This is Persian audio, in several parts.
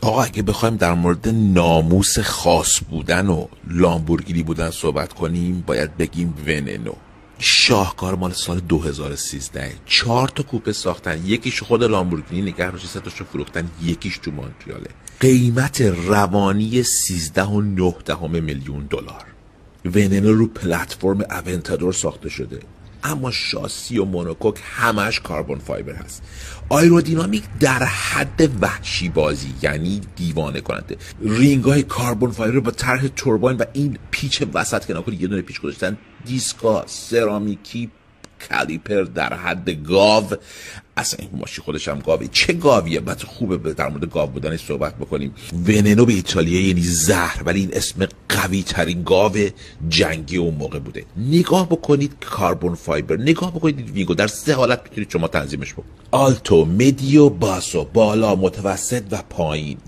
آقا اگه بخوایم در مورد ناموس خاص بودن و لامبورگینی بودن صحبت کنیم باید بگیم وننو. شاهکار مال سال 2013. 4 تا کوپه ساختن، یکیش خود لامبورگینی نگه روش، 3 تاشو فروختن، یکیش تو مونتریاله. قیمت روانی 13.9 میلیون دلار. وننو رو پلتفرم اونتادور ساخته شده، اما شاسی و مونوکوک همش کاربون فایبر هست. آیرودینامیک در حد وحشی بازی، یعنی دیوانه کننده. رینگ های کاربون فایبر با طرح تورباین و این پیچ وسط که نکنید یه دونه پیچ گذاشتن. دیسکا سرامیکی، کالیپر در حد گاو. اصلا این ماشین خودش هم گاوه. چه گاویه؟ بعد خوبه در مورد گاو بودنش صحبت بکنیم. وننو به ایتالیا یعنی زهر، ولی این اسم قوی ترین گاو جنگی اون موقع بوده. نگاه بکنید کاربون فایبر، نگاه بکنید وینگو، در 3 حالت میتونید شما تنظیمش بکنید: آلتو، مدیو، باسو، بالا، متوسط و پایین.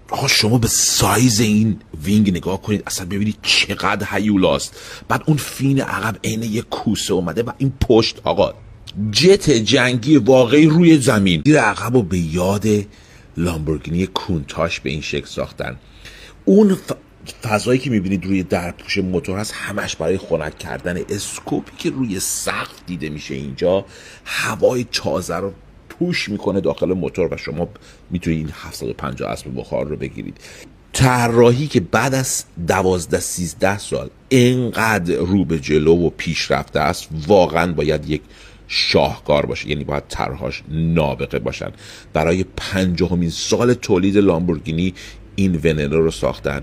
آقا شما به سایز این وینگ نگاه کنید، اصلا ببینید چقدر هیولاست. بعد اون فین عقب عین یک کوسه اومده و این پشت، آقا جت جنگی واقعی روی زمین. این عقب رو به یاد لامبورگینی کونتاش به این شکل ساختن. اون فضایی که میبینید روی درپوش موتور هست همش برای خنک کردن. اسکوپی که روی سقف دیده میشه اینجا هوای تازه رو پوش میکنه داخل موتور و شما میتونید این 750 اسب بخار رو بگیرید. طراحی که بعد از 12-13 سال اینقدر رو به جلو و پیشرفته است واقعا باید یک شاهکار باشه، یعنی باید طرحهاش نابغه باشن. برای 50مین سال تولید لامبورگینی این وننو رو ساختن.